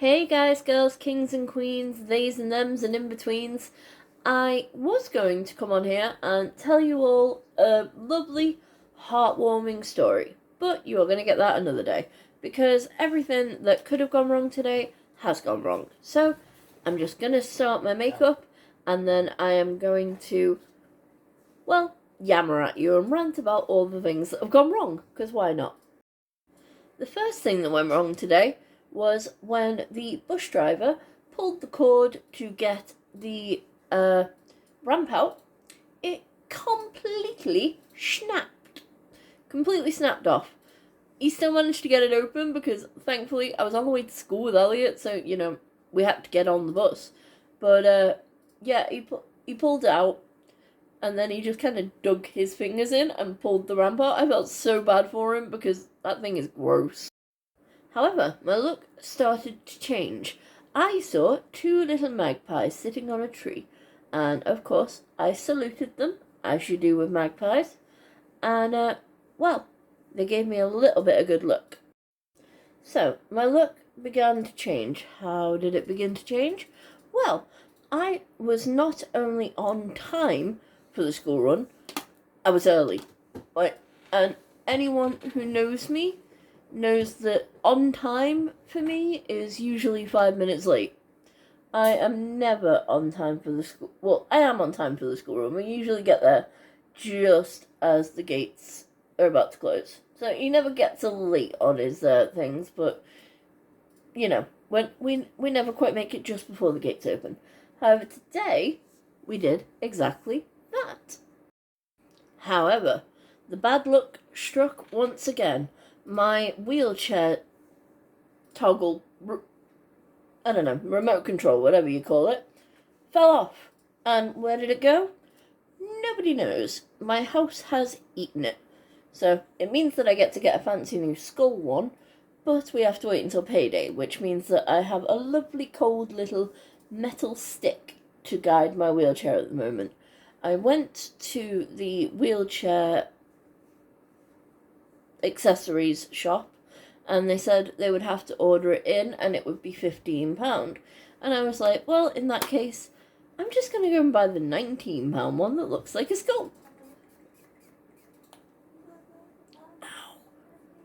Hey guys, girls, kings and queens, theys and thems and in-betweens. I was going to come on here and tell you all a lovely, heartwarming story, but you are going to get that another day, because everything that could have gone wrong today has gone wrong. So, I'm just going to start my makeup, and then I am going to, well, yammer at you and rant about all the things that have gone wrong, because why not? The first thing that went wrong today was when the bus driver pulled the cord to get the ramp out. It completely snapped. Completely snapped off. He still managed to get it open because, thankfully, I was on the way to school with Elliot, so, we had to get on the bus. But, yeah, he pulled it out, and then he just kind of dug his fingers in and pulled the ramp out. I felt so bad for him because that thing is gross. However, my look started to change. I saw two little magpies sitting on a tree, and of course I saluted them, as you do with magpies, and, well, they gave me a little bit of good luck. So, my look began to change. How did it begin to change? Well, I was not only on time for the school run, I was early. And anyone who knows me knows that on time for me is usually 5 minutes late. I am never on time for the school. Well, I am on time for the schoolroom. We usually get there just as the gates are about to close. So he never gets a late on his things, but when we never quite make it just before the gates open. However, today we did exactly that. However, the bad luck struck once again. My wheelchair toggle, I don't know, remote control, whatever you call it, fell off. And where did it go? Nobody knows. My house has eaten it. So it means that I get to get a fancy new skull one, but we have to wait until payday, which means that I have a lovely cold little metal stick to guide my wheelchair at the moment. I went to the wheelchair accessories shop, and they said they would have to order it in and it would be £15. And I was like, well, in that case, I'm just going to go and buy the £19 one that looks like a skull. Ow.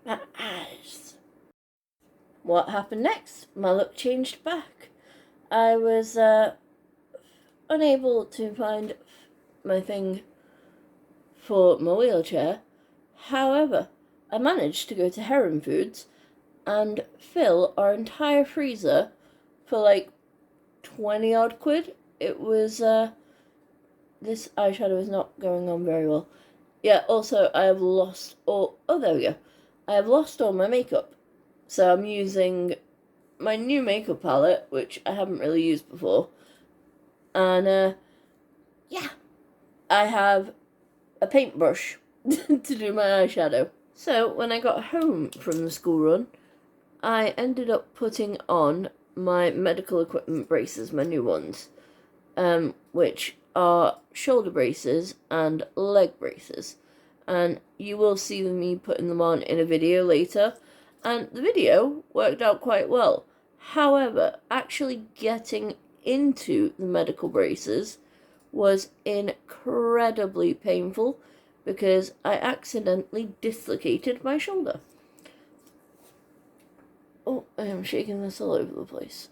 My eyes. What happened next? My look changed back. I was unable to find my thing for my wheelchair. However, I managed to go to Heron Foods and fill our entire freezer for like 20 odd quid. It was, this eyeshadow is not going on very well. Yeah, also I have lost all, oh there we go. I have lost all my makeup. So I'm using my new makeup palette, which I haven't really used before. And, yeah, I have a paintbrush to do my eyeshadow. So when I got home from the school run, I ended up putting on my medical equipment braces, my new ones, which are shoulder braces and leg braces. And you will see me putting them on in a video later. And the video worked out quite well. However, actually getting into the medical braces was incredibly painful because I accidentally dislocated my shoulder. Oh, I am shaking this all over the place.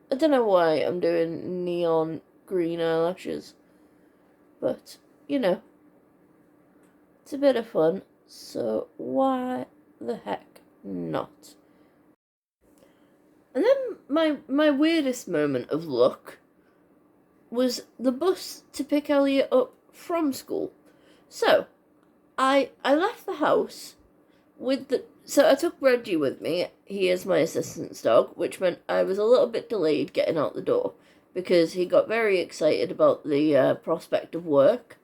I don't know why I'm doing neon green eyelashes, but, it's a bit of fun, so why the heck not? And then my weirdest moment of luck was the bus to pick Elliot up from school. So, I left the house so I took Reggie with me. He is my assistant's dog, which meant I was a little bit delayed getting out the door because he got very excited about the prospect of work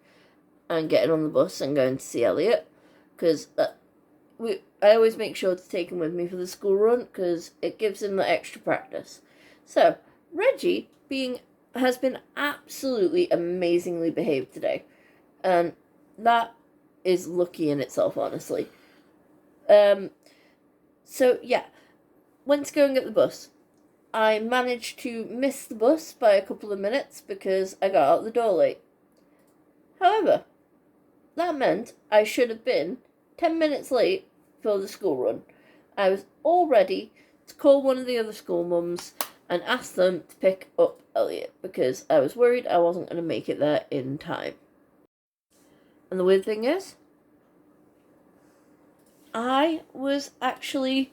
and getting on the bus and going to see Elliot, because I always make sure to take him with me for the school run because it gives him the extra practice. So Reggie has been absolutely amazingly behaved today, and that is lucky in itself, honestly. So yeah, went to go and get the bus. I managed to miss the bus by a couple of minutes because I got out the door late. However, that meant I should have been 10 minutes late for the school run. I was all ready to call one of the other school mums and ask them to pick up Elliot because I was worried I wasn't going to make it there in time. And the weird thing is, I was actually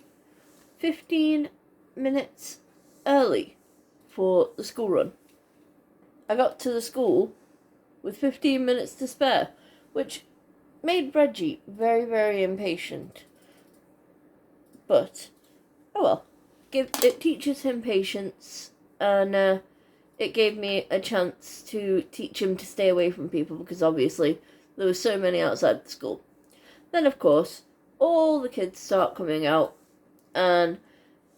15 minutes early for the school run. I got to the school with 15 minutes to spare, which made Reggie very, very impatient. But, oh well, it teaches him patience, and it gave me a chance to teach him to stay away from people because obviously there were so many outside the school. Then, of course, all the kids start coming out, and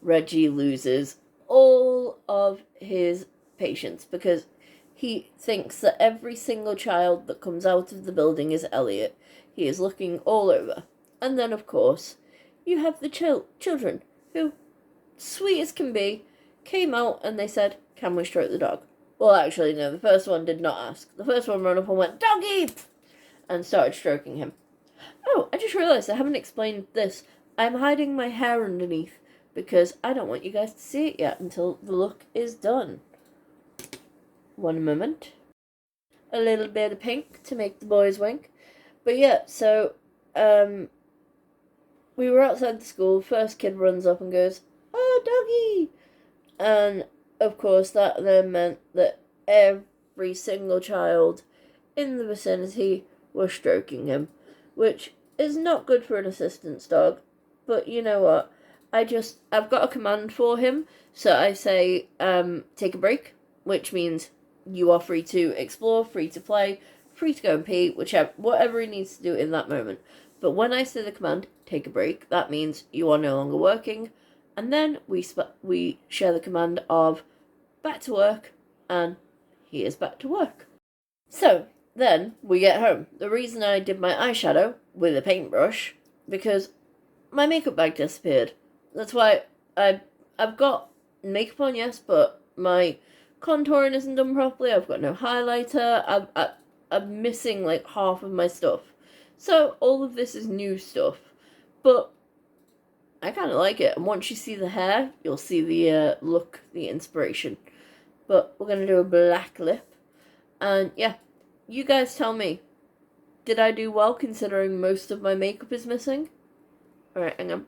Reggie loses all of his patience because he thinks that every single child that comes out of the building is Elliot. He is looking all over. And then, of course, you have the children who, sweet as can be, came out and they said, "Can we stroke the dog?" Well, actually, no, the first one did not ask. The first one ran up and went, "Doggy!" and started stroking him. Oh, I just realised I haven't explained this. I'm hiding my hair underneath because I don't want you guys to see it yet until the look is done. One moment. A little bit of pink to make the boys wink. But yeah, so, we were outside the school. First kid runs up and goes, "Oh, doggy!" And, of course, that then meant that every single child in the vicinity was stroking him, which is not good for an assistance dog. But you know what? I've got a command for him. So I say, take a break, which means you are free to explore, free to play, free to go and pee, whatever he needs to do in that moment. But when I say the command, take a break, that means you are no longer working. And then we share the command of back to work, and he is back to work. So, then we get home. The reason I did my eyeshadow with a paintbrush, because my makeup bag disappeared. That's why I've got makeup on, yes, but my contouring isn't done properly. I've got no highlighter. I'm missing like half of my stuff. So all of this is new stuff. But I kind of like it. And once you see the hair, you'll see the look, the inspiration. But we're going to do a black lip. And yeah, you guys tell me. Did I do well considering most of my makeup is missing? Alright, hang on.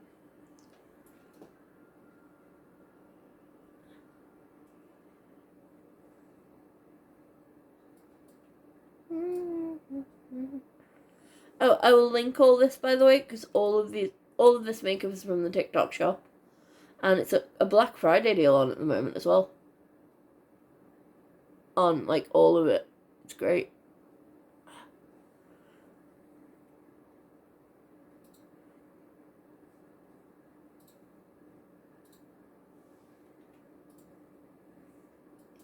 Oh, I will link all this, by the way, because all of this makeup is from the TikTok shop. And it's a Black Friday deal on at the moment as well. On, like, all of it. It's great.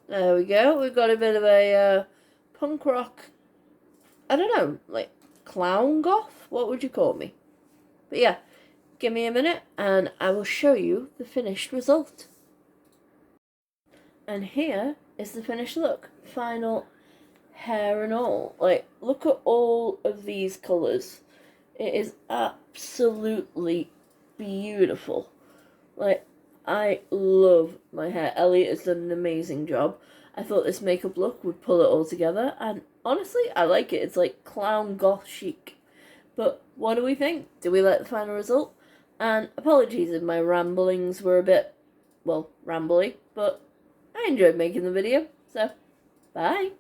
There we go. We've got a bit of a punk rock, I don't know, like clown goth? What would you call me? But yeah, give me a minute and I will show you the finished result. And here is the finished look. Final hair and all. Like, look at all of these colours. It is absolutely beautiful. Like, I love my hair. Elliot has done an amazing job. I thought this makeup look would pull it all together, and honestly, I like it. It's like clown goth chic. But what do we think? Do we like the final result? And apologies if my ramblings were a bit, well, rambly, but I enjoyed making the video, so bye.